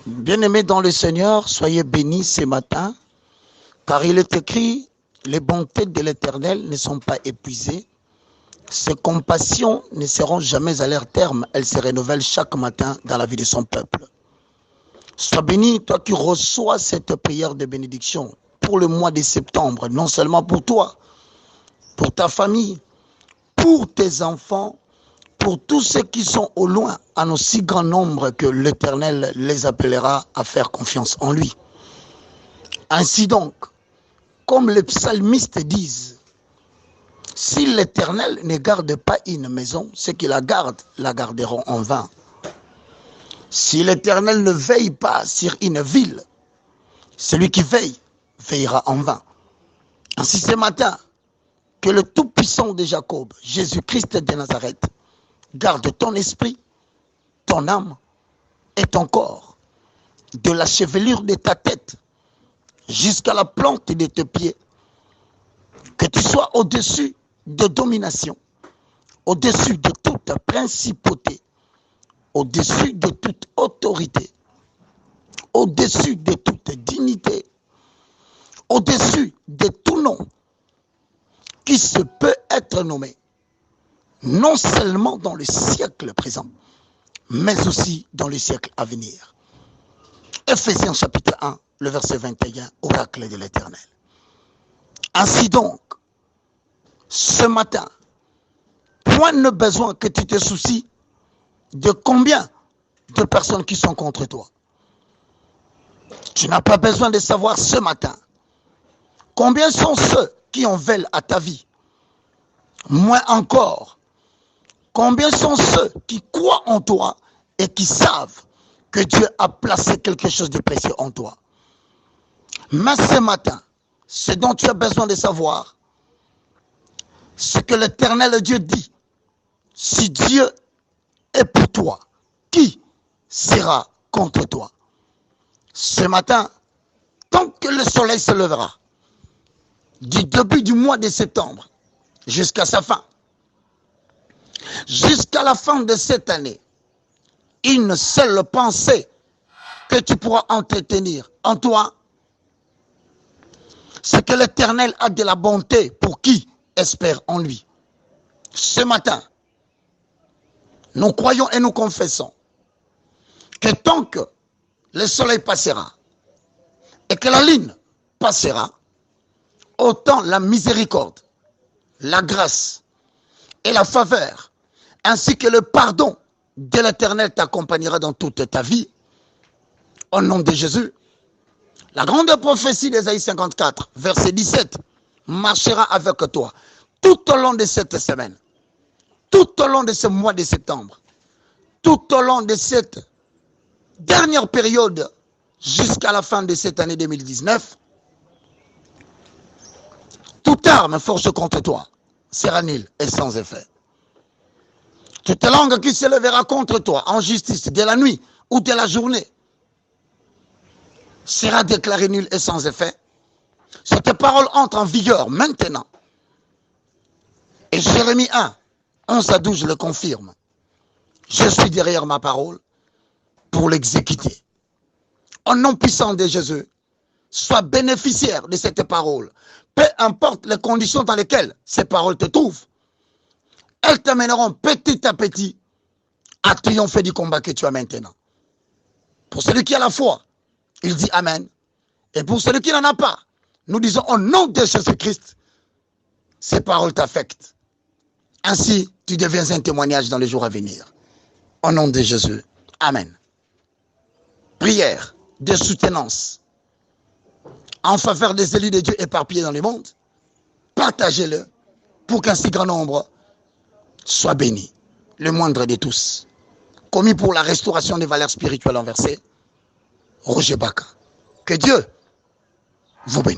Bien-aimés dans le Seigneur, soyez bénis ce matin, car il est écrit, les bontés de l'Éternel ne sont pas épuisées, ses compassions ne seront jamais à leur terme, elles se renouvellent chaque matin dans la vie de son peuple. Sois béni, toi qui reçois cette prière de bénédiction pour le mois de septembre, non seulement pour toi, pour ta famille, pour tes enfants, pour tous ceux qui sont au loin, en aussi grand nombre que l'Éternel les appellera à faire confiance en lui. Ainsi donc, comme les psalmistes disent, si l'Éternel ne garde pas une maison, ceux qui la garderont en vain. Si l'Éternel ne veille pas sur une ville, celui qui veille, veillera en vain. Ainsi ce matin, que le Tout-Puissant de Jacob, Jésus-Christ de Nazareth, garde ton esprit, ton âme et ton corps, de la chevelure de ta tête jusqu'à la plante de tes pieds, que tu sois au-dessus de domination, au-dessus de toute principauté, au-dessus de toute autorité, au-dessus de toute dignité, au-dessus de tout nom qui se peut être nommé, non seulement dans le siècle présent, mais aussi dans le siècle à venir. Ephésiens chapitre 1, le verset 21, oracle de l'Éternel. Ainsi donc, ce matin, point ne besoin que tu te soucies de combien de personnes qui sont contre toi. Tu n'as pas besoin de savoir ce matin combien sont ceux qui en veulent à ta vie. Moins encore, combien sont ceux qui croient en toi et qui savent que Dieu a placé quelque chose de précieux en toi. Mais ce matin, ce dont tu as besoin de savoir, ce que l'Éternel Dieu dit, si Dieu est pour toi, qui sera contre toi? Ce matin, tant que le soleil se lèvera, du début du mois de septembre jusqu'à sa fin, jusqu'à la fin de cette année, une seule pensée que tu pourras entretenir en toi, c'est que l'Éternel a de la bonté pour qui espère en lui. Ce matin, nous croyons et nous confessons que tant que le soleil passera et que la lune passera, autant la miséricorde, la grâce et la faveur, ainsi que le pardon de l'Éternel t'accompagnera dans toute ta vie. Au nom de Jésus, la grande prophétie d'Ésaïe 54, verset 17, marchera avec toi tout au long de cette semaine, tout au long de ce mois de septembre, tout au long de cette dernière période jusqu'à la fin de cette année 2019. Toute arme force contre toi sera nulle et sans effet. Toute langue qui se lèvera contre toi en justice de la nuit ou de la journée sera déclarée nulle et sans effet. Cette parole entre en vigueur maintenant. Et Jérémie 1, 11 à 12 le confirme. Je suis derrière ma parole pour l'exécuter. Au nom puissant de Jésus, sois bénéficiaire de cette parole. Peu importe les conditions dans lesquelles ces paroles te trouvent, elles t'amèneront petit à petit à triompher du combat que tu as maintenant. Pour celui qui a la foi, il dit Amen. Et pour celui qui n'en a pas, nous disons au nom de Jésus-Christ, ces paroles t'affectent. Ainsi, tu deviens un témoignage dans les jours à venir. Au nom de Jésus. Amen. Prière de soutenance en faveur des élus de Dieu éparpillés dans le monde. Partagez-le pour qu'un si grand nombre soit béni. Le moindre de tous. Commis pour la restauration des valeurs spirituelles inversées. Roger Baka. Que Dieu vous bénisse.